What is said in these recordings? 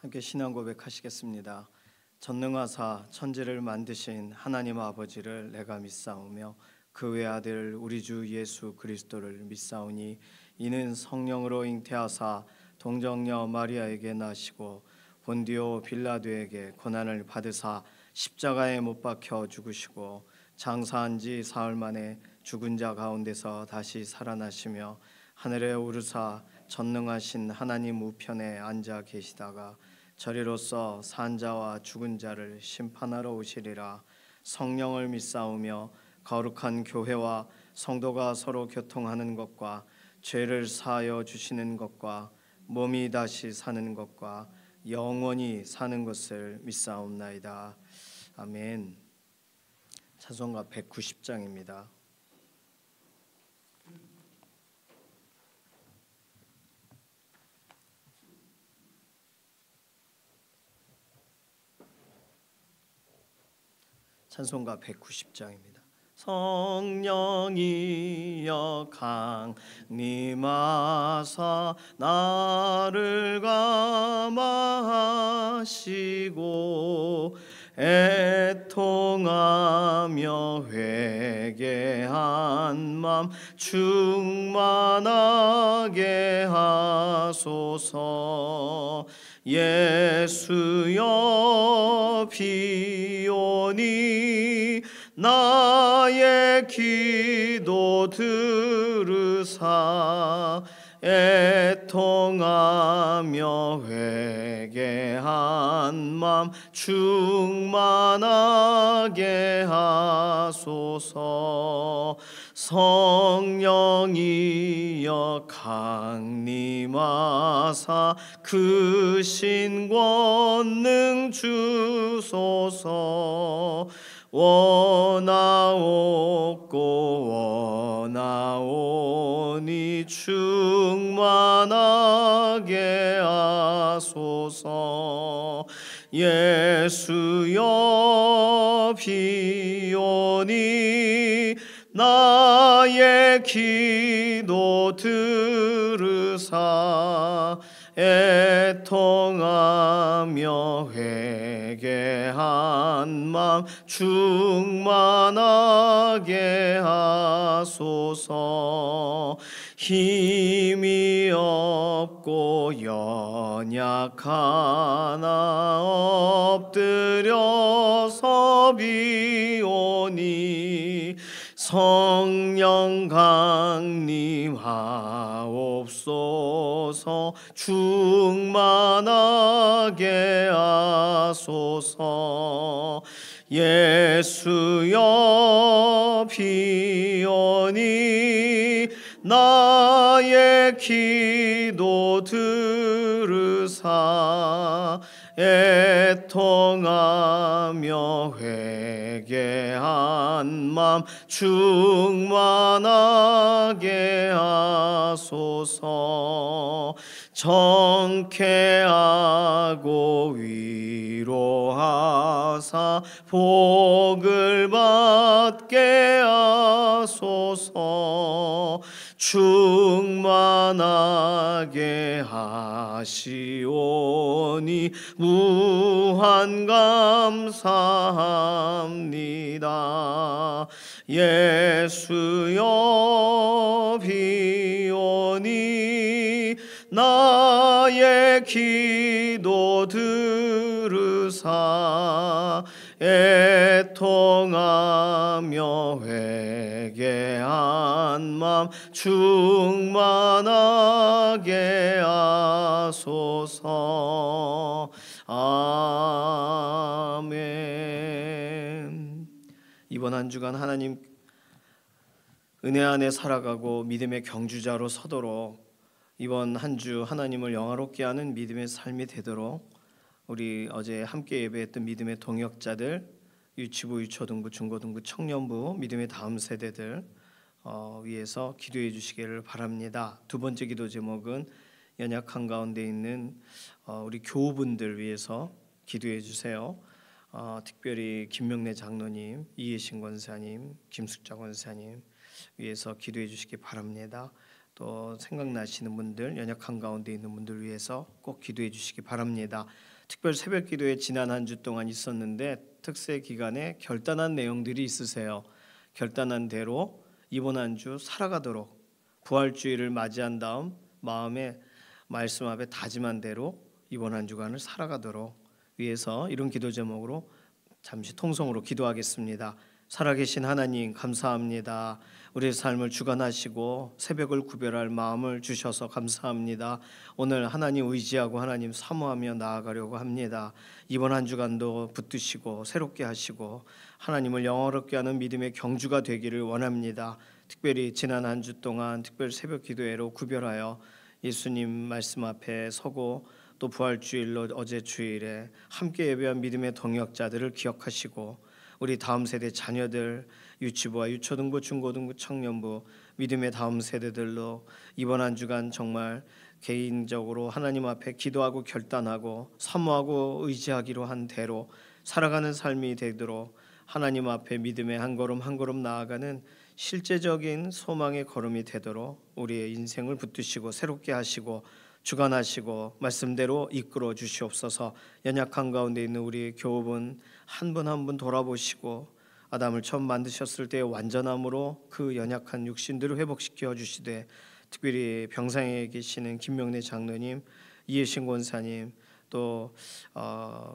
함께 신앙 고백하시겠습니다. 전능하사 천지를 만드신 하나님 아버지를 내가 믿사오며 그 외아들 우리 주 예수 그리스도를 믿사오니 이는 성령으로 잉태하사 동정녀 마리아에게 나시고 본디오 빌라도에게 고난을 받으사 십자가에 못 박혀 죽으시고 장사한 지 사흘 만에 죽은 자 가운데서 다시 살아나시며 하늘에 오르사 전능하신 하나님 우편에 앉아 계시다가 저리로서 산 자와 죽은 자를 심판하러 오시리라. 성령을 믿사오며 거룩한 교회와 성도가 서로 교통하는 것과 죄를 사하여 주시는 것과 몸이 다시 사는 것과 영원히 사는 것을 믿사옵나이다. 아멘. 찬송가 190장입니다. 찬송가 190장입니다. 성령이여 강림하사 나를 감화하시고 애통하며 회개한 맘 충만하게 하소서. 예수여 비오니 나의 기도 들으사 애통하며 회개한 맘 충만하게 하소서. 성령이여 강림하사 크신 권능 주소서. 원하옵고 원하오니 충만하게 하소서. 예수여 비오니 나의 기도 들으사 애통하며 회개한 맘 충만하게 하소서. 힘이 없고 연약하나 엎드려서 비오니 성령 강림하옵소서. 충만하게 하소서. 예수여 비오니 나의 기도 들으사 애통하며 회개한 맘 충만하게 하소서. 정케하고 위로하사 복을 받게 하소서. 충만하게 하시오니 무한 감사합니다. 예수여 비오니 나의 기도 들으사 애통하며 회개한 맘 충만하게 하소서. 아멘. 이번 한 주간 하나님 은혜 안에 살아가고 믿음의 경주자로 서도록 이번 한 주 하나님을 영화롭게 하는 믿음의 삶이 되도록 우리 어제 함께 예배했던 믿음의 동역자들, 유치부, 유초등부, 중고등부, 청년부, 믿음의 다음 세대들 위해서 기도해 주시기를 바랍니다. 두 번째 기도 제목은 연약한 가운데 있는 우리 교우분들 위해서 기도해 주세요. 특별히 김명래 장로님, 이혜신 권사님, 김숙자 권사님 위해서 기도해 주시기 바랍니다. 또 생각나시는 분들, 연약한 가운데 있는 분들 위해서 꼭 기도해 주시기 바랍니다. 특별 새벽 기도에 지난 한 주 동안 있었는데 특세 기간에 결단한 내용들이 있으세요. 결단한 대로 이번 한 주 살아가도록 부활주의를 맞이한 다음 마음에 말씀 앞에 다짐한 대로 이번 한 주간을 살아가도록 위해서 이런 기도 제목으로 잠시 통성으로 기도하겠습니다. 살아계신 하나님 감사합니다. 우리의 삶을 주관하시고 새벽을 구별할 마음을 주셔서 감사합니다. 오늘 하나님 의지하고 하나님 사모하며 나아가려고 합니다. 이번 한 주간도 붙드시고 새롭게 하시고 하나님을 영화롭게 하는 믿음의 경주가 되기를 원합니다. 특별히 지난 한 주 동안 특별 새벽 기도회로 구별하여 예수님 말씀 앞에 서고 또 부활주일로 어제 주일에 함께 예배한 믿음의 동역자들을 기억하시고 우리 다음 세대 자녀들 유치부와 유초등부 중고등부 청년부 믿음의 다음 세대들로 이번 한 주간 정말 개인적으로 하나님 앞에 기도하고 결단하고 사모하고 의지하기로 한 대로 살아가는 삶이 되도록 하나님 앞에 믿음의 한 걸음 한 걸음 나아가는 실제적인 소망의 걸음이 되도록 우리의 인생을 붙드시고 새롭게 하시고 주관하시고 말씀대로 이끌어 주시옵소서. 연약한 가운데 있는 우리 교우분 한 분 한 분 돌아보시고 아담을 처음 만드셨을 때의 완전함으로 그 연약한 육신들을 회복시켜 주시되 특별히 병상에 계시는 김명래 장로님, 이해신 권사님 또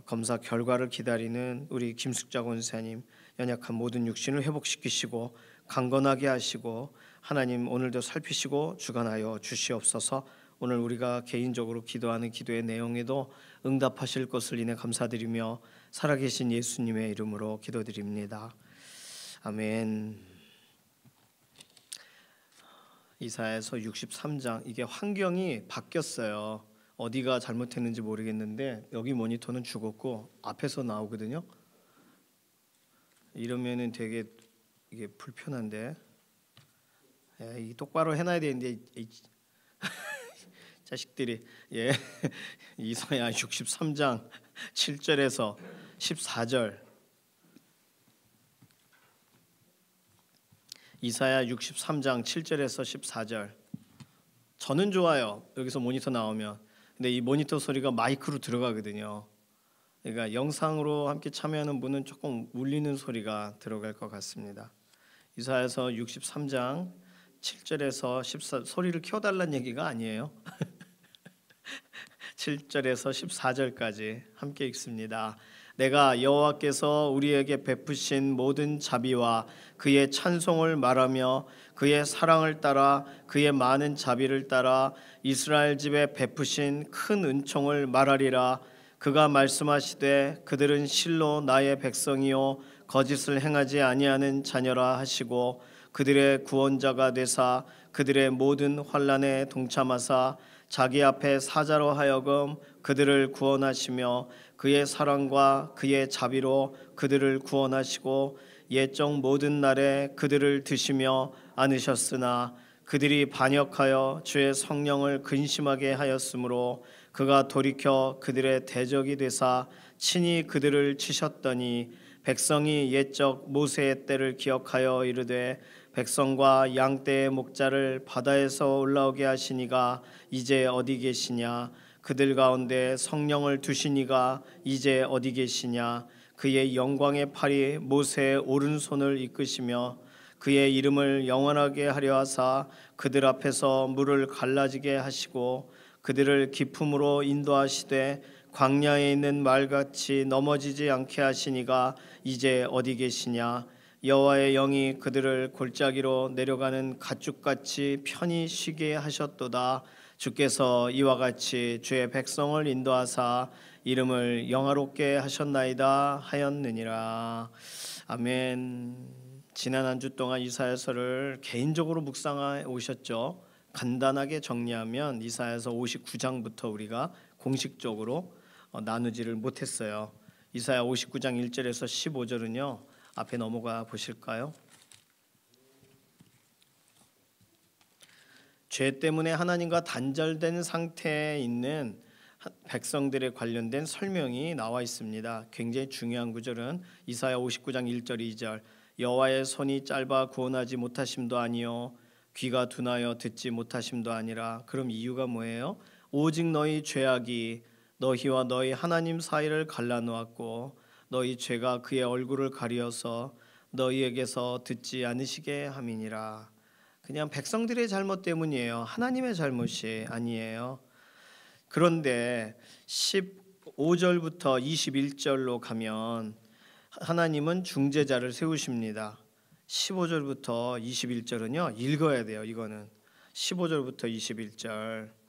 검사 결과를 기다리는 우리 김숙자 권사님 연약한 모든 육신을 회복시키시고 강건하게 하시고 하나님 오늘도 살피시고 주관하여 주시옵소서. 오늘 우리가 개인적으로 기도하는 기도의 내용에도 응답하실 것을 인해 감사드리며 살아계신 예수님의 이름으로 기도드립니다. 아멘. 이사야서 63장 이게 환경이 바뀌었어요. 어디가 잘못했는지 모르겠는데 여기 모니터는 죽었고 앞에서 나오거든요. 이러면은 되게 이게 불편한데 이 똑바로 해놔야 되는데 자식들이 이사야 63장 7절에서 14절 이사야 63장 7절에서 14절 저는 좋아요. 여기서 모니터 나오면 근데 이 모니터 소리가 마이크로 들어가거든요. 그러니까 영상으로 함께 참여하는 분은 조금 울리는 소리가 들어갈 것 같습니다. 이사야서 63장 7절에서 14 소리를 켜달라는 얘기가 아니에요. 7절에서 14절까지 함께 읽습니다. 내가 여호와께서 우리에게 베푸신 모든 자비와 그의 찬송을 말하며 그의 사랑을 따라 그의 많은 자비를 따라 이스라엘 집에 베푸신 큰 은총을 말하리라. 그가 말씀하시되 그들은 실로 나의 백성이요 거짓을 행하지 아니하는 자녀라 하시고 그들의 구원자가 되사 그들의 모든 환난에 동참하사 자기 앞에 사자로 하여금 그들을 구원하시며 그의 사랑과 그의 자비로 그들을 구원하시고 옛적 모든 날에 그들을 드시며 안으셨으나 그들이 반역하여 주의 성령을 근심하게 하였으므로 그가 돌이켜 그들의 대적이 되사 친히 그들을 치셨더니 백성이 옛적 모세의 때를 기억하여 이르되 백성과 양떼의 목자를 바다에서 올라오게 하시니가 이제 어디 계시냐. 그들 가운데 성령을 두시니가 이제 어디 계시냐. 그의 영광의 팔이 모세의 오른손을 이끄시며 그의 이름을 영원하게 하려 하사 그들 앞에서 물을 갈라지게 하시고 그들을 기품으로 인도하시되 광야에 있는 말같이 넘어지지 않게 하시니가 이제 어디 계시냐. 여호와의 영이 그들을 골짜기로 내려가는 가축같이 편히 쉬게 하셨도다. 주께서 이와 같이 주의 백성을 인도하사 이름을 영화롭게 하셨나이다 하였느니라. 아멘. 지난 한 주 동안 이사야서를 개인적으로 묵상해 오셨죠. 간단하게 정리하면 이사야서 59장부터 우리가 공식적으로 나누지를 못했어요. 이사야 59장 1절에서 15절은요. 앞에 넘어가 보실까요? 죄 때문에 하나님과 단절된 상태에 있는 백성들에 관련된 설명이 나와 있습니다. 굉장히 중요한 구절은 이사야 59장 1절 2절 여호와의 손이 짧아 구원하지 못하심도 아니요 귀가 둔하여 듣지 못하심도 아니라. 그럼 이유가 뭐예요? 오직 너희 죄악이 너희와 너희 하나님 사이를 갈라놓았고 너희 죄가 그의 얼굴을 가리어서 너희에게서 듣지 않으시게 함이니라. 그냥 백성들의 잘못 때문이에요. 하나님의 잘못이 아니에요. 그런데 15절부터 21절로 가면 하나님은 중재자를 세우십니다. 15절부터 21절은요 읽어야 돼요. 이거는 15절부터 21절.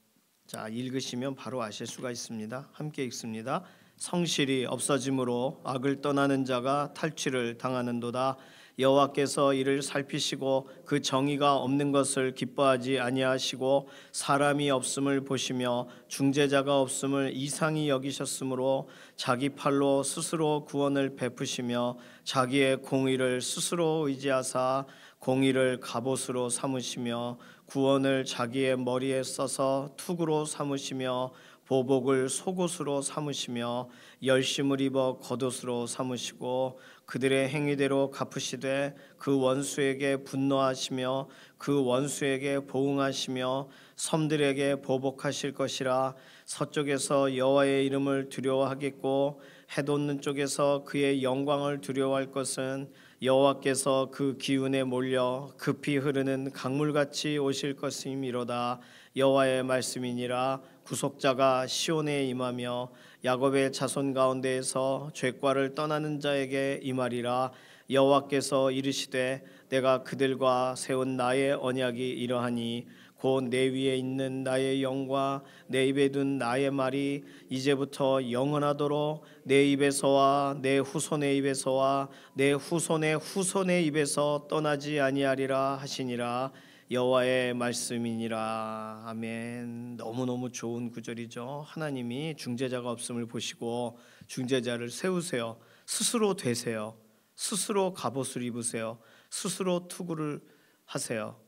자, 읽으시면 바로 아실 수가 있습니다. 함께 읽습니다. 성실이 없어짐으로 악을 떠나는 자가 탈취를 당하는도다. 여호와께서 이를 살피시고 그 정의가 없는 것을 기뻐하지 아니하시고 사람이 없음을 보시며 중재자가 없음을 이상히 여기셨으므로 자기 팔로 스스로 구원을 베푸시며 자기의 공의를 스스로 의지하사 공의를 갑옷으로 삼으시며 구원을 자기의 머리에 써서 투구로 삼으시며 보복을 속옷으로 삼으시며 열심을 입어 겉옷으로 삼으시고 그들의 행위대로 갚으시되 그 원수에게 분노하시며 그 원수에게 보응하시며 섬들에게 보복하실 것이라. 서쪽에서 여호와의 이름을 두려워하겠고 해돋는 쪽에서 그의 영광을 두려워할 것은 여호와께서 그 기운에 몰려 급히 흐르는 강물같이 오실 것임이로다. 여호와의 말씀이니라. 구속자가 시온에 임하며 야곱의 자손 가운데에서 죄과를 떠나는 자에게 임하리라. 여호와께서 이르시되 내가 그들과 세운 나의 언약이 이러하니 곧 내 위에 있는 나의 영과 내 입에 둔 나의 말이 이제부터 영원하도록 내 입에서와 내 후손의 입에서와 내 후손의 후손의 입에서 떠나지 아니하리라 하시니라. 여호와의 말씀이니라. 아멘. 너무너무 좋은 구절이죠. 하나님이 중재자가 없음을 보시고 중재자를 세우세요. 스스로 되세요. 스스로 갑옷을 입으세요. 스스로 투구를 하세요.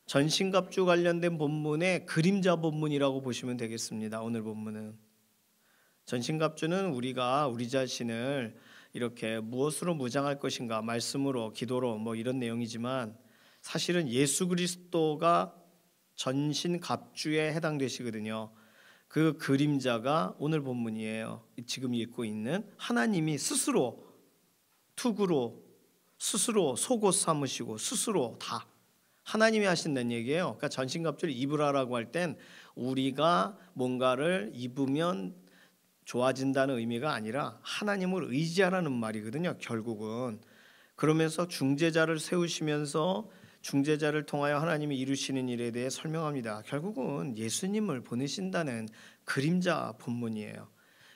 전신갑주 관련된 본문의 그림자 본문이라고 보시면 되겠습니다. 오늘 본문은 전신갑주는 우리가 우리 자신을 이렇게 무엇으로 무장할 것인가, 말씀으로, 기도로 뭐 이런 내용이지만 사실은 예수 그리스도가 전신갑주에 해당되시거든요. 그 그림자가 오늘 본문이에요. 지금 읽고 있는 하나님이 스스로 투구로 스스로 속옷 삼으시고 스스로 다 하나님이 하신다는 얘기예요. 그러니까 전신갑주를 입으라라고 할 땐 우리가 뭔가를 입으면 좋아진다는 의미가 아니라 하나님을 의지하라는 말이거든요. 결국은 그러면서 중재자를 세우시면서 중재자를 통하여 하나님이 이루시는 일에 대해 설명합니다. 결국은 예수님을 보내신다는 그림자 본문이에요.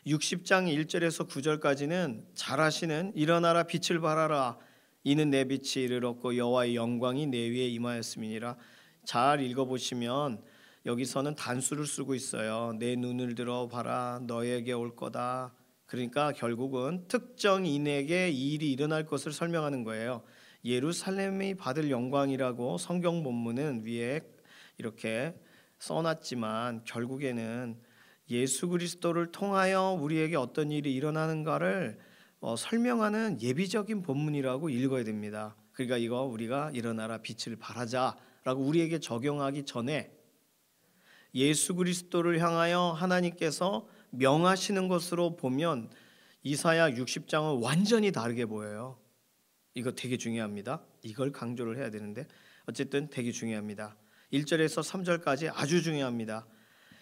60장 1절에서 9절까지는 잘 아시는 일어나라 빛을 발하라 이는 내 빛이 이르렀고 여호와의 영광이 내 위에 임하였음이니라. 잘 읽어보시면 여기서는 단수를 쓰고 있어요. 내 눈을 들어 봐라 너에게 올 거다. 그러니까 결국은 특정인에게 이 일이 일어날 것을 설명하는 거예요. 예루살렘이 받을 영광이라고 성경 본문은 위에 이렇게 써놨지만 결국에는 예수 그리스도를 통하여 우리에게 어떤 일이 일어나는가를 설명하는 예비적인 본문이라고 읽어야 됩니다. 그러니까 이거 우리가 일어나라 빛을 발하자라고 우리에게 적용하기 전에 예수 그리스도를 향하여 하나님께서 명하시는 것으로 보면 이사야 60장은 완전히 다르게 보여요. 이거 되게 중요합니다. 이걸 강조를 해야 되는데 어쨌든 되게 중요합니다. 1절에서 3절까지 아주 중요합니다.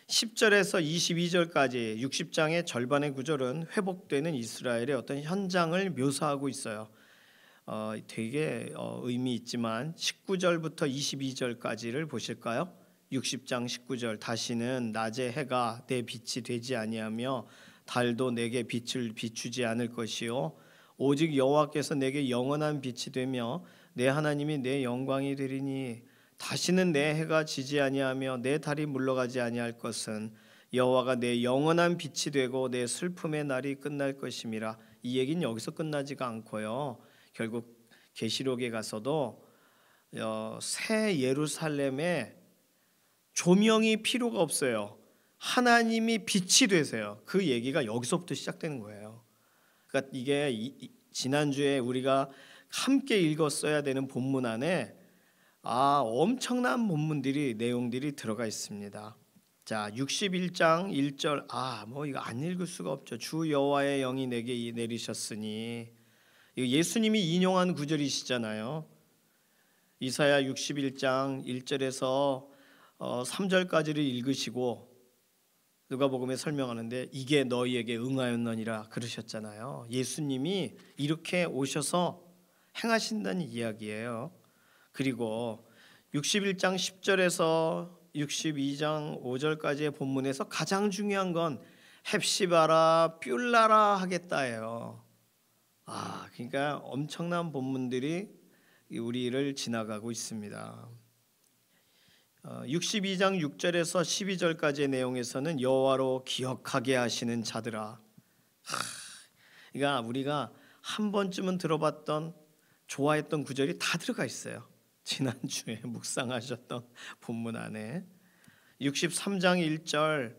10절에서 22절까지 60장의 절반의 구절은 회복되는 이스라엘의 어떤 현장을 묘사하고 있어요. 되게 의미 있지만 19절부터 22절까지를 보실까요? 60장 19절 다시는 낮에 해가 내 빛이 되지 아니하며 달도 내게 빛을 비추지 않을 것이요 오직 여호와께서 내게 영원한 빛이 되며 내 하나님이 내 영광이 되리니 다시는 내 해가 지지 아니하며 내 달이 물러가지 아니할 것은 여호와가 내 영원한 빛이 되고 내 슬픔의 날이 끝날 것임이라. 이 얘기는 여기서 끝나지가 않고요. 결국 계시록에 가서도 새 예루살렘에 조명이 필요가 없어요. 하나님이 빛이 되세요. 그 얘기가 여기서부터 시작되는 거예요. 그러니까 이게 지난주에 우리가 함께 읽었어야 되는 본문 안에 엄청난 본문들이 내용들이 들어가 있습니다. 자, 61장 1절. 뭐 이거 안 읽을 수가 없죠. 주 여호와의 영이 내게 내리셨으니. 이거 예수님이 인용한 구절이시잖아요. 이사야 61장 1절에서 3절까지를 읽으시고 누가복음에 설명하는데 이게 너희에게 응하였느니라 그러셨잖아요. 예수님이 이렇게 오셔서 행하신다는 이야기예요. 그리고 61장 10절에서 62장 5절까지의 본문에서 가장 중요한 건 헵시바라 뷸라라 하겠다예요. 그러니까 엄청난 본문들이 우리를 지나가고 있습니다. 62장 6절에서 12절까지의 내용에서는 여호와로 기억하게 하시는 자들아. 그러니까 우리가 한 번쯤은 들어봤던 좋아했던 구절이 다 들어가 있어요. 지난주에 묵상하셨던 본문 안에 63장 1절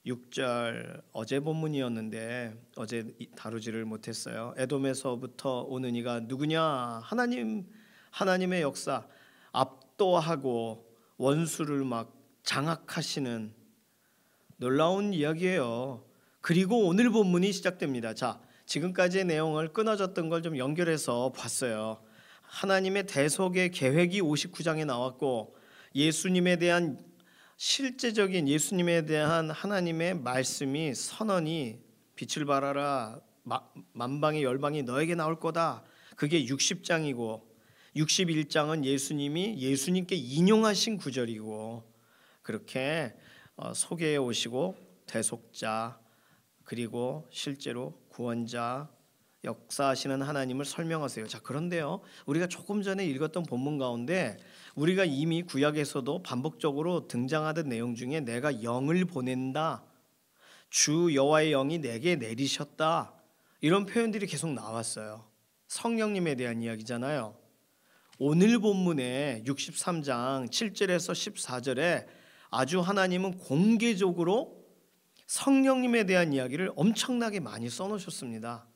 6절 어제 본문이었는데 어제 다루지를 못했어요. 에돔에서부터 오는 이가 누구냐? 하나님의 역사 압도하고 원수를 막 장악하시는 놀라운 이야기예요. 그리고 오늘 본문이 시작됩니다. 자, 지금까지의 내용을 끊어졌던 걸 좀 연결해서 봤어요. 하나님의 대속의 계획이 59장에 나왔고 예수님에 대한 실제적인 예수님에 대한 하나님의 말씀이 선언이 빛을 발하라 만방의 열방이 너에게 나올 거다. 그게 60장이고 61장은 예수님께 인용하신 구절이고 그렇게 소개해 오시고 대속자 그리고 실제로 구원자 역사하시는 하나님을 설명하세요. 자, 그런데요, 우리가 조금 전에 읽었던 본문 가운데 우리가 이미 구약에서도 반복적으로 등장하던 내용 중에 내가 영을 보낸다, 주 여호와의 영이 내게 내리셨다, 이런 표현들이 계속 나왔어요. 성령님에 대한 이야기잖아요. 오늘 본문의 63장 7절에서 14절에 아주 하나님은 공개적으로 성령님에 대한 이야기를 엄청나게 많이 써놓으셨습니다.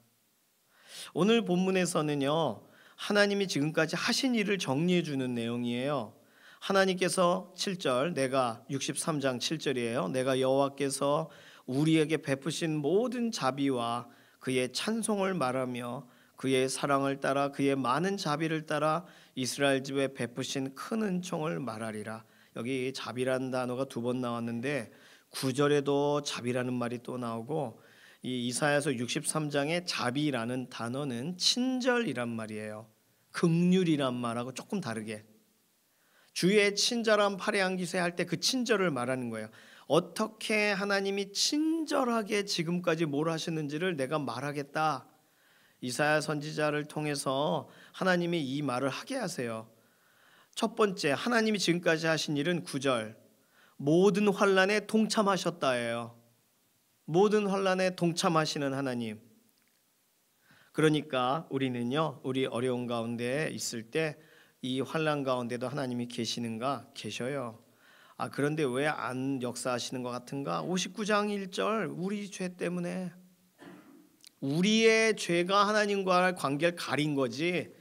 오늘 본문에서는요, 하나님이 지금까지 하신 일을 정리해 주는 내용이에요. 하나님께서 7절, 내가 63장 7절이에요. 내가 여호와께서 우리에게 베푸신 모든 자비와 그의 찬송을 말하며 그의 사랑을 따라 그의 많은 자비를 따라 이스라엘 집에 베푸신 큰 은총을 말하리라. 여기 자비라는 단어가 2번 나왔는데 9절에도 자비라는 말이 또 나오고 이 이사야서 63장의 자비라는 단어는 친절이란 말이에요. 긍휼이란 말하고 조금 다르게 주의 친절한 팔에 기세 할 때 그 친절을 말하는 거예요. 어떻게 하나님이 친절하게 지금까지 뭘 하셨는지를 내가 말하겠다. 이사야 선지자를 통해서 하나님이 이 말을 하게 하세요. 첫 번째, 하나님이 지금까지 하신 일은 9절, 모든 환난에 동참하셨다예요. 모든 환난에 동참하시는 하나님. 그러니까 우리는요, 우리 어려운 가운데 있을 때 이 환난 가운데도 하나님이 계시는가? 계셔요. 그런데 왜 안 역사하시는 것 같은가? 59장 1절, 우리 죄 때문에, 우리의 죄가 하나님과의 관계를 가린 거지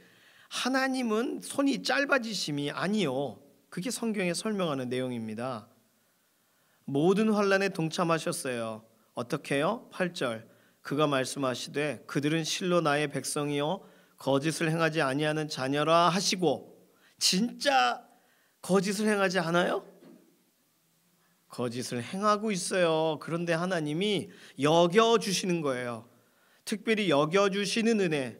하나님은 손이 짧아지심이 아니요. 그게 성경에 설명하는 내용입니다. 모든 환난에 동참하셨어요. 어떻게요? 8절, 그가 말씀하시되 그들은 실로 나의 백성이요 거짓을 행하지 아니하는 자녀라 하시고, 진짜 거짓을 행하지 않아요? 거짓을 행하고 있어요. 그런데 하나님이 여겨주시는 거예요. 특별히 여겨주시는 은혜,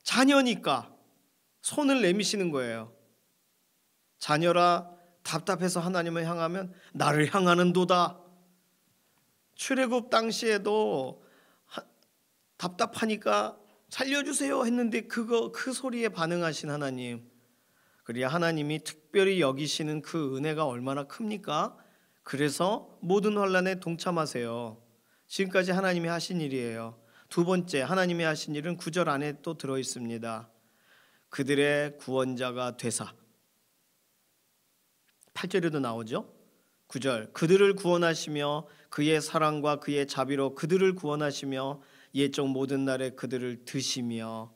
자녀니까 손을 내미시는 거예요. 자녀라 답답해서 하나님을 향하면 나를 향하는 도다. 출애굽 당시에도 답답하니까 살려주세요 했는데 그 소리에 반응하신 하나님, 그래야 하나님이 특별히 여기시는 그 은혜가 얼마나 큽니까? 그래서 모든 환난에 동참하세요. 지금까지 하나님이 하신 일이에요. 두 번째, 하나님이 하신 일은 9절 안에 또 들어있습니다. 그들의 구원자가 되사. 8절에도 나오죠. 9절, 그들을 구원하시며 그의 사랑과 그의 자비로 그들을 구원하시며 옛적 모든 날에 그들을 드시며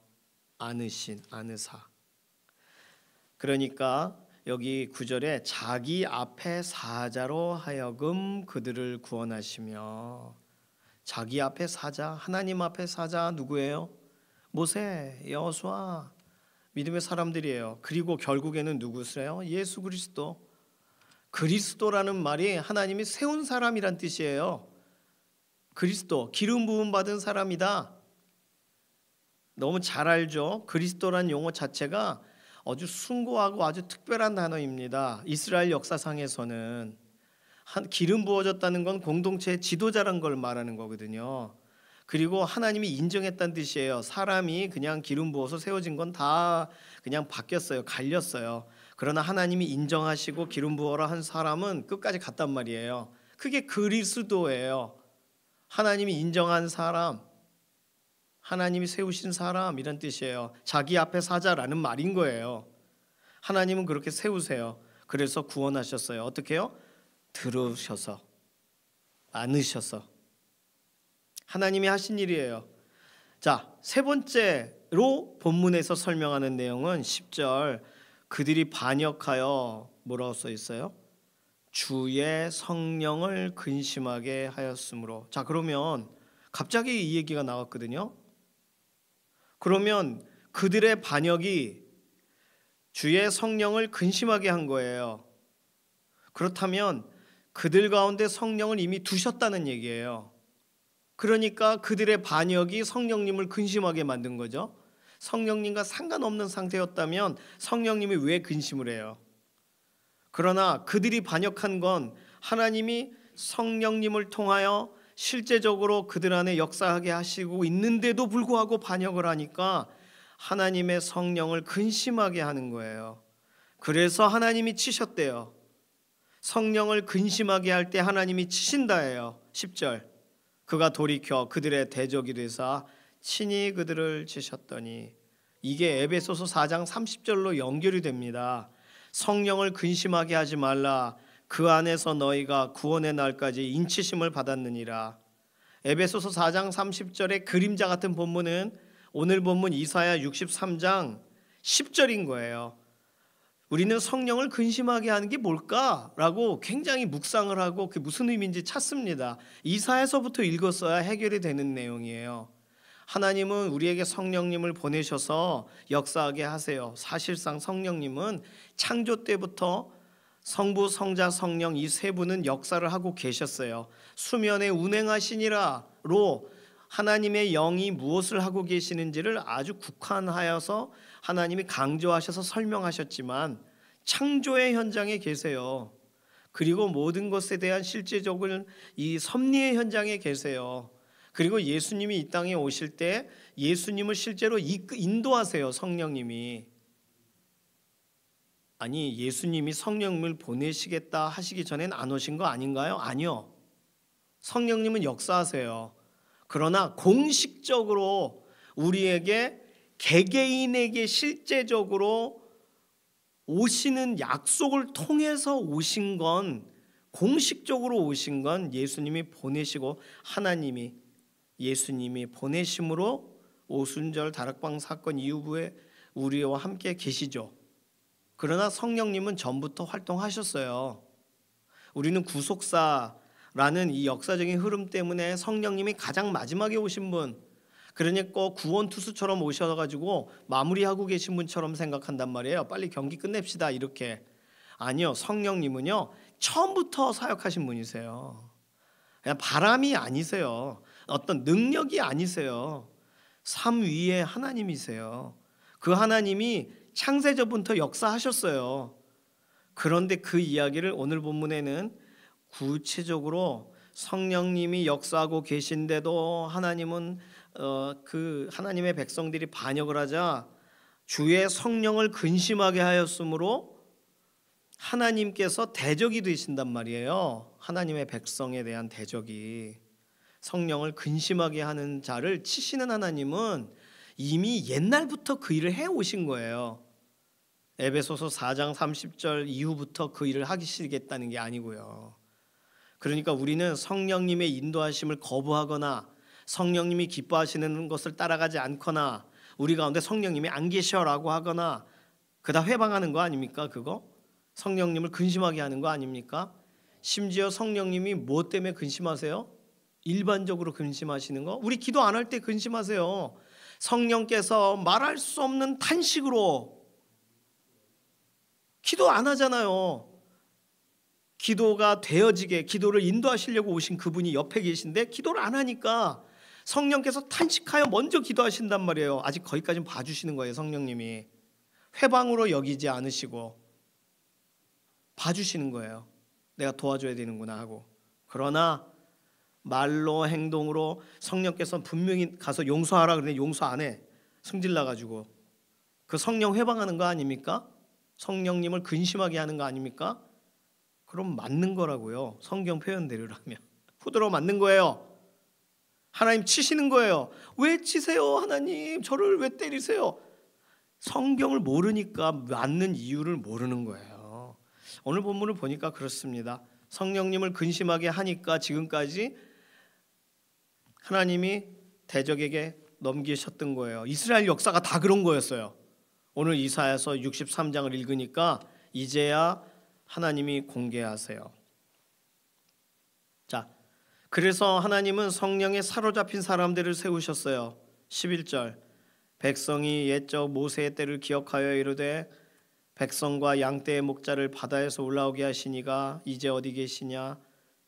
안으사. 그러니까 여기 9절에 자기 앞에 사자로 하여금 그들을 구원하시며, 자기 앞에 사자, 하나님 앞에 사자 누구예요? 모세, 여호수아, 믿음의 사람들이에요. 그리고 결국에는 누구세요? 예수 그리스도. 그리스도라는 말이 하나님이 세운 사람이란 뜻이에요. 그리스도, 기름 부음 받은 사람이다. 너무 잘 알죠? 그리스도란 용어 자체가 아주 숭고하고 아주 특별한 단어입니다. 이스라엘 역사상에서는 기름 부어졌다는 건 공동체의 지도자란 걸 말하는 거거든요. 그리고 하나님이 인정했다는 뜻이에요. 사람이 그냥 기름 부어서 세워진 건 다 그냥 바뀌었어요. 갈렸어요. 그러나 하나님이 인정하시고 기름 부어라 한 사람은 끝까지 갔단 말이에요. 그게 그리스도예요. 하나님이 인정한 사람, 하나님이 세우신 사람, 이런 뜻이에요. 자기 앞에 사자라는 말인 거예요. 하나님은 그렇게 세우세요. 그래서 구원하셨어요. 어떻게 해요? 들으셔서, 안으셔서. 하나님이 하신 일이에요. 자, 세 번째로 본문에서 설명하는 내용은 10절, 그들이 반역하여 뭐라고 써 있어요? 주의 성령을 근심하게 하였으므로. 자, 그러면 갑자기 이 얘기가 나왔거든요. 그러면 그들의 반역이 주의 성령을 근심하게 한 거예요. 그렇다면 그들 가운데 성령을 이미 두셨다는 얘기예요. 그러니까 그들의 반역이 성령님을 근심하게 만든 거죠. 성령님과 상관없는 상태였다면 성령님이 왜 근심을 해요? 그러나 그들이 반역한 건 하나님이 성령님을 통하여 실제적으로 그들 안에 역사하게 하시고 있는데도 불구하고 반역을 하니까 하나님의 성령을 근심하게 하는 거예요. 그래서 하나님이 치셨대요. 성령을 근심하게 할 때 하나님이 치신다예요. 10절, 그가 돌이켜 그들의 대적이 되사 친히 그들을 치셨더니. 이게 에베소서 4장 30절로 연결이 됩니다. 성령을 근심하게 하지 말라. 그 안에서 너희가 구원의 날까지 인치심을 받았느니라. 에베소서 4장 30절의 그림자 같은 본문은 오늘 본문 이사야 63장 10절인 거예요. 우리는 성령을 근심하게 하는 게 뭘까라고 굉장히 묵상을 하고 그게 무슨 의미인지 찾습니다. 이사야서부터 읽었어야 해결이 되는 내용이에요. 하나님은 우리에게 성령님을 보내셔서 역사하게 하세요. 사실상 성령님은 창조 때부터 성부, 성자, 성령 이 세 분은 역사를 하고 계셨어요. 수면에 운행하시니라로 하나님의 영이 무엇을 하고 계시는지를 아주 국한하여서 하나님이 강조하셔서 설명하셨지만 창조의 현장에 계세요. 그리고 모든 것에 대한 실제적인 이 섭리의 현장에 계세요. 그리고 예수님이 이 땅에 오실 때 예수님을 실제로 인도하세요. 성령님이. 아니, 예수님이 성령님을 보내시겠다 하시기 전엔 안 오신 거 아닌가요? 아니요. 성령님은 역사하세요. 그러나 공식적으로 우리에게 개개인에게 실제적으로 오시는 약속을 통해서 오신 건, 공식적으로 오신 건 예수님이 보내시고 하나님이 예수님이 보내심으로 오순절 다락방 사건 이후에 우리와 함께 계시죠. 그러나 성령님은 전부터 활동하셨어요. 우리는 구속사라는 이 역사적인 흐름 때문에 성령님이 가장 마지막에 오신 분, 그러니까 구원투수처럼 오셔가지고 마무리하고 계신 분처럼 생각한단 말이에요. 빨리 경기 끝냅시다 이렇게. 아니요, 성령님은요 처음부터 사역하신 분이세요. 그냥 바람이 아니세요. 어떤 능력이 아니세요. 삶 위에 하나님이세요. 그 하나님이 창세전부터 역사하셨어요. 그런데 그 이야기를 오늘 본문에는 구체적으로 성령님이 역사하고 계신데도 하나님은 그 하나님의 백성들이 반역을 하자 주의 성령을 근심하게 하였으므로 하나님께서 대적이 되신단 말이에요. 하나님의 백성에 대한 대적이. 성령을 근심하게 하는 자를 치시는 하나님은 이미 옛날부터 그 일을 해오신 거예요. 에베소서 4장 30절 이후부터 그 일을 하시겠다는 게 아니고요. 그러니까 우리는 성령님의 인도하심을 거부하거나 성령님이 기뻐하시는 것을 따라가지 않거나 우리 가운데 성령님이 안 계셔라고 하거나 그다 회방하는 거 아닙니까? 그거? 성령님을 근심하게 하는 거 아닙니까? 심지어 성령님이 무엇 때문에 근심하세요? 일반적으로 근심하시는 거? 우리 기도 안 할 때 근심하세요. 성령께서 말할 수 없는 탄식으로 기도 안 하잖아요. 기도가 되어지게 기도를 인도하시려고 오신 그분이 옆에 계신데 기도를 안 하니까 성령께서 탄식하여 먼저 기도하신단 말이에요. 아직 거기까지는 봐주시는 거예요. 성령님이 회방으로 여기지 않으시고 봐주시는 거예요. 내가 도와줘야 되는구나 하고. 그러나 말로 행동으로 성령께서 분명히 가서 용서하라 그러는데 용서 안 해. 승질 나가지고. 그 성령 회방하는 거 아닙니까? 성령님을 근심하게 하는 거 아닙니까? 그럼 맞는 거라고요. 성경 표현대로라면 후드로 맞는 거예요. 하나님 치시는 거예요. 왜 치세요? 하나님 저를 왜 때리세요? 성경을 모르니까 맞는 이유를 모르는 거예요. 오늘 본문을 보니까 그렇습니다. 성령님을 근심하게 하니까 지금까지 하나님이 대적에게 넘기셨던 거예요. 이스라엘 역사가 다 그런 거였어요. 오늘 이사야서 63장을 읽으니까 이제야 하나님이 공개하세요. 자, 그래서 하나님은 성령에 사로잡힌 사람들을 세우셨어요. 11절 백성이 옛적 모세의 때를 기억하여 이르되 백성과 양떼의 목자를 바다에서 올라오게 하시니가 이제 어디 계시냐?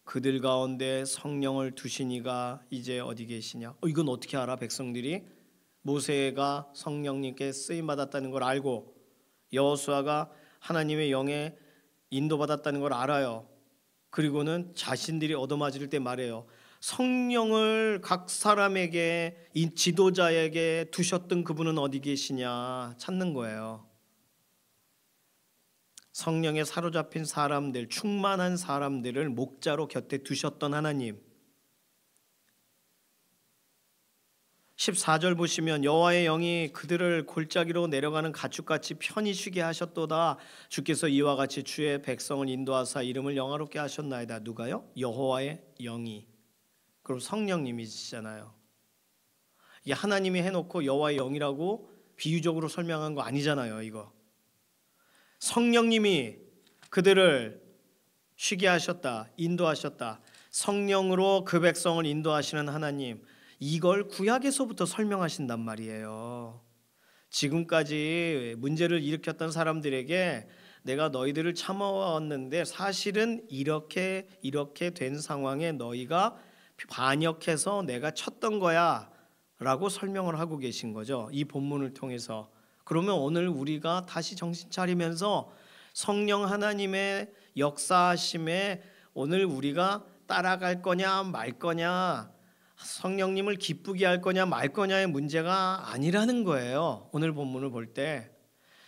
그들 가운데 성령을 두시니가 이제 어디 계시냐? 이건 어떻게 알아? 백성들이 모세가 성령님께 쓰임 받았다는 걸 알고 여호수아가 하나님의 영에 인도받았다는 걸 알아요. 그리고는 자신들이 얻어맞을 때 말해요. 성령을 각 사람에게 이 지도자에게 두셨던 그분은 어디 계시냐 찾는 거예요. 성령에 사로잡힌 사람들, 충만한 사람들을 목자로 곁에 두셨던 하나님. 14절 보시면 여호와의 영이 그들을 골짜기로 내려가는 가축같이 편히 쉬게 하셨도다. 주께서 이와 같이 주의 백성을 인도하사 이름을 영화롭게 하셨나이다. 누가요? 여호와의 영이. 그럼 성령님이시잖아요. 이게 하나님이 해놓고 여호와의 영이라고 비유적으로 설명한 거 아니잖아요. 이거 성령님이 그들을 쉬게 하셨다, 인도하셨다. 성령으로 그 백성을 인도하시는 하나님, 이걸 구약에서부터 설명하신단 말이에요. 지금까지 문제를 일으켰던 사람들에게 내가 너희들을 참아왔는데 사실은 이렇게 된 상황에 너희가 반역해서 내가 쳤던 거야 라고 설명을 하고 계신 거죠. 이 본문을 통해서. 그러면 오늘 우리가 다시 정신 차리면서 성령 하나님의 역사하심에 오늘 우리가 따라갈 거냐 말 거냐, 성령님을 기쁘게 할 거냐 말 거냐의 문제가 아니라는 거예요. 오늘 본문을 볼 때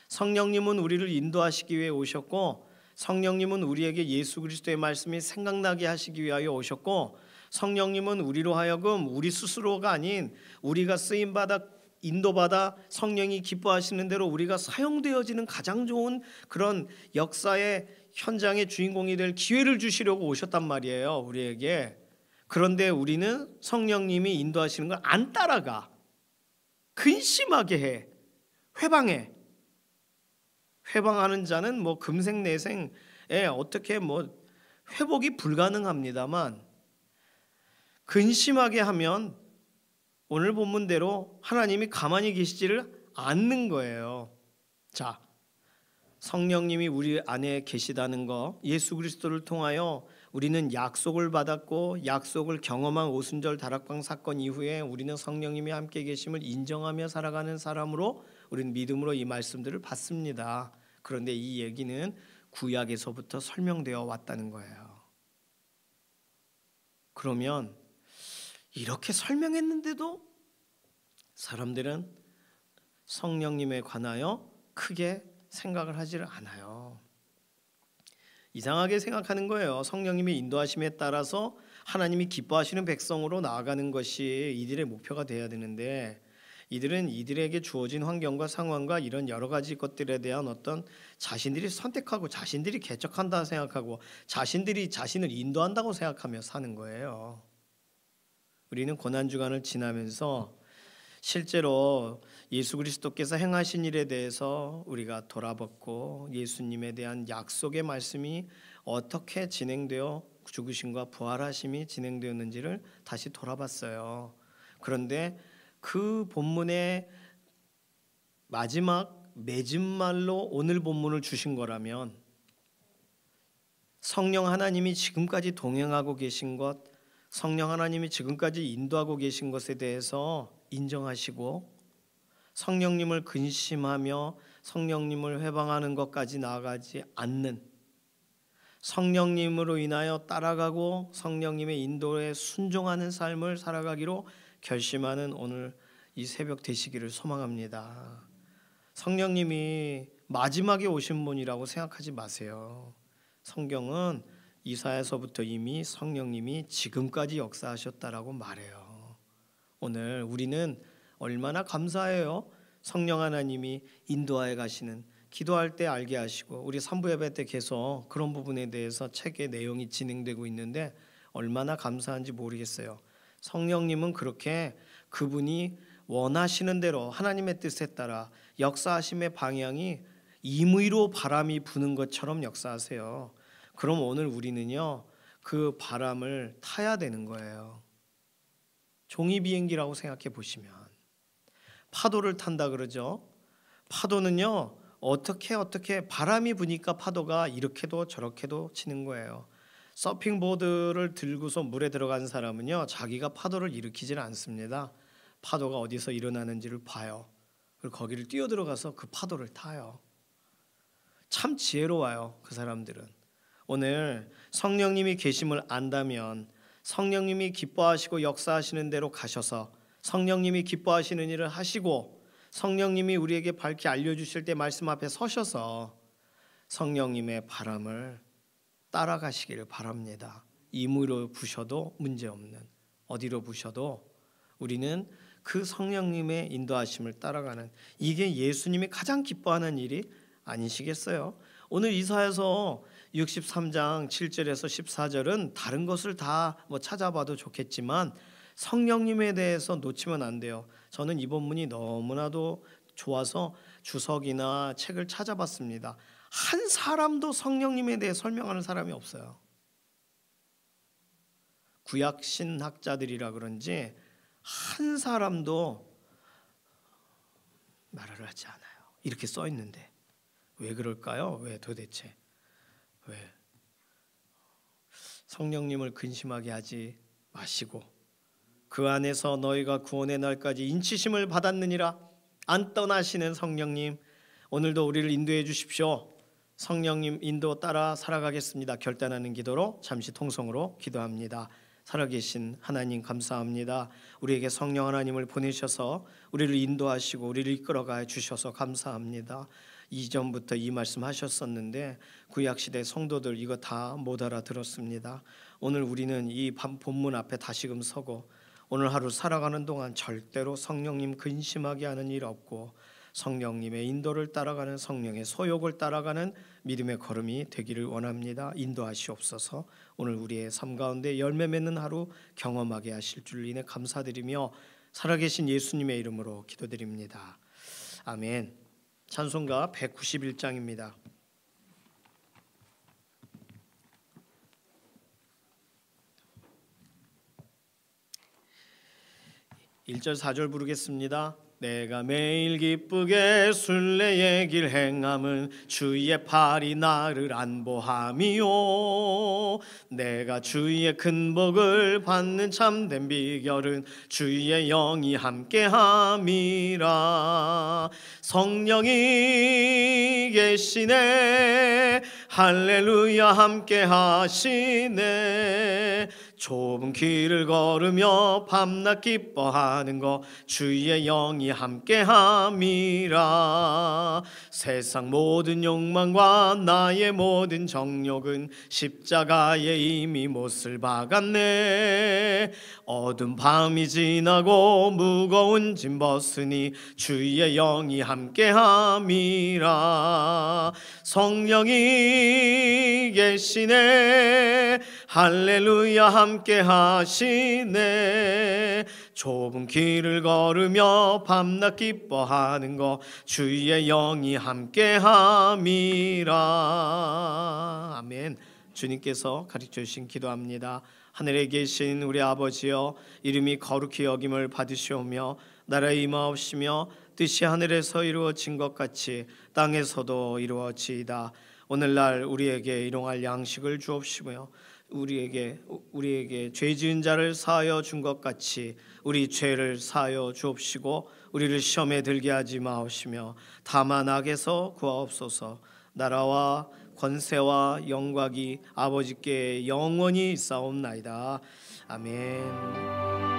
성령님은 우리를 인도하시기 위해 오셨고, 성령님은 우리에게 예수 그리스도의 말씀이 생각나게 하시기 위하여 오셨고, 성령님은 우리로 하여금 우리 스스로가 아닌 우리가 쓰임받아 인도받아 성령이 기뻐하시는 대로 우리가 사용되어지는 가장 좋은 그런 역사의 현장의 주인공이 될 기회를 주시려고 오셨단 말이에요. 우리에게. 그런데 우리는 성령님이 인도하시는 걸 안 따라가. 근심하게 해. 회방해. 회방하는 자는 뭐 금생내생에 어떻게 뭐 회복이 불가능합니다만, 근심하게 하면 오늘 본문대로 하나님이 가만히 계시지를 않는 거예요. 자, 성령님이 우리 안에 계시다는 거, 예수 그리스도를 통하여 우리는 약속을 받았고 약속을 경험한 오순절 다락방 사건 이후에 우리는 성령님이 함께 계심을 인정하며 살아가는 사람으로 우리는 믿음으로 이 말씀들을 받습니다. 그런데 이 얘기는 구약에서부터 설명되어 왔다는 거예요. 그러면 이렇게 설명했는데도 사람들은 성령님에 관하여 크게 생각을 하지를 않아요. 이상하게 생각하는 거예요. 성령님의 인도하심에 따라서 하나님이 기뻐하시는 백성으로 나아가는 것이 이들의 목표가 돼야 되는데, 이들은 이들에게 주어진 환경과 상황과 이런 여러 가지 것들에 대한 어떤 자신들이 선택하고 자신들이 개척한다 생각하고 자신들이 자신을 인도한다고 생각하며 사는 거예요. 우리는 고난주간을 지나면서 실제로 예수 그리스도께서 행하신 일에 대해서 우리가 돌아봤고 예수님에 대한 약속의 말씀이 어떻게 진행되어 죽으심과 부활하심이 진행되었는지를 다시 돌아봤어요. 그런데 그 본문의 마지막 맺은말로 오늘 본문을 주신 거라면 성령 하나님이 지금까지 동행하고 계신 것, 성령 하나님이 지금까지 인도하고 계신 것에 대해서 인정하시고 성령님을 근심하며 성령님을 회방하는 것까지 나아가지 않는, 성령님으로 인하여 따라가고 성령님의 인도에 순종하는 삶을 살아가기로 결심하는 오늘 이 새벽 되시기를 소망합니다. 성령님이 마지막에 오신 분이라고 생각하지 마세요. 성경은 이사야서부터 이미 성령님이 지금까지 역사하셨다라고 말해요. 오늘 우리는 얼마나 감사해요. 성령 하나님이 인도하여 가시는, 기도할 때 알게 하시고, 우리 3부 예배 때 계속 그런 부분에 대해서 책의 내용이 진행되고 있는데 얼마나 감사한지 모르겠어요. 성령님은 그렇게 그분이 원하시는 대로 하나님의 뜻에 따라 역사하심의 방향이 임의로 바람이 부는 것처럼 역사하세요. 그럼 오늘 우리는요, 그 바람을 타야 되는 거예요. 종이 비행기라고 생각해 보시면 파도를 탄다 그러죠. 파도는요, 어떻게 바람이 부니까 파도가 이렇게도 저렇게도 치는 거예요. 서핑보드를 들고서 물에 들어간 사람은요, 자기가 파도를 일으키지는 않습니다. 파도가 어디서 일어나는지를 봐요. 그리고 거기를 뛰어들어가서 그 파도를 타요. 참 지혜로워요, 그 사람들은. 오늘 성령님이 계심을 안다면 성령님이 기뻐하시고 역사하시는 대로 가셔서 성령님이 기뻐하시는 일을 하시고 성령님이 우리에게 밝히 알려주실 때 말씀 앞에 서셔서 성령님의 바람을 따라가시기를 바랍니다. 임의로 부셔도 문제없는, 어디로 부셔도 우리는 그 성령님의 인도하심을 따라가는, 이게 예수님이 가장 기뻐하는 일이 아니시겠어요? 오늘 이사야서 63장 7절에서 14절은 다른 것을 다 찾아봐도 좋겠지만 성령님에 대해서 놓치면 안 돼요. 저는 이 본문이 너무나도 좋아서 주석이나 책을 찾아봤습니다. 한 사람도 성령님에 대해 설명하는 사람이 없어요. 구약 신학자들이라 그런지 한 사람도 말을 하지 않아요. 이렇게 써 있는데 왜 그럴까요? 왜 도대체? 왜? 성령님을 근심하게 하지 마시고 그 안에서 너희가 구원의 날까지 인치심을 받았느니라. 안 떠나시는 성령님, 오늘도 우리를 인도해 주십시오. 성령님 인도 따라 살아가겠습니다. 결단하는 기도로 잠시 통성으로 기도합니다. 살아계신 하나님 감사합니다. 우리에게 성령 하나님을 보내셔서 우리를 인도하시고 우리를 이끌어가 주셔서 감사합니다. 이전부터 이 말씀 하셨었는데 구약시대 성도들 이거 다 못 알아들었습니다. 오늘 우리는 이 본문 앞에 다시금 서고 오늘 하루 살아가는 동안 절대로 성령님 근심하게 하는 일 없고 성령님의 인도를 따라가는, 성령의 소욕을 따라가는 믿음의 걸음이 되기를 원합니다. 인도하시옵소서. 오늘 우리의 삶 가운데 열매 맺는 하루 경험하게 하실 줄 인해 감사드리며 살아계신 예수님의 이름으로 기도드립니다. 아멘. 찬송가 191장입니다. 1절 4절 부르겠습니다. 내가 매일 기쁘게 순례의 길 행함은 주의 팔이 나를 안보함이요 내가 주의 큰 복을 받는 참된 비결은 주의 영이 함께함이라. 성령이 계시네 할렐루야 함께하시네. 좁은 길을 걸으며 밤낮 기뻐하는 것 주의 영이 함께함이라. 세상 모든 욕망과 나의 모든 정욕은 십자가에 이미 못을 박았네. 어두운 밤이 지나고 무거운 짐 벗으니 주의 영이 함께함이라. 성령이 계시네 할렐루야 함께하시네. 좁은 길을 걸으며 밤낮 기뻐하는 것 주의 영이 함께함이라. 아멘. 주님께서 가르쳐 주신 기도합니다. 하늘에 계신 우리 아버지여, 이름이 거룩히 여김을 받으시오며 나라의 임하옵시며 뜻이 하늘에서 이루어진 것 같이 땅에서도 이루어지이다. 오늘날 우리에게 일용할 양식을 주옵시며 우리에게 죄 지은 자를 사하여 준 것 같이 우리 죄를 사하여 주옵시고 우리를 시험에 들게 하지 마옵시며 다만 악에서 구하옵소서. 나라와 권세와 영광이 아버지께 영원히 있사옵나이다. 아멘.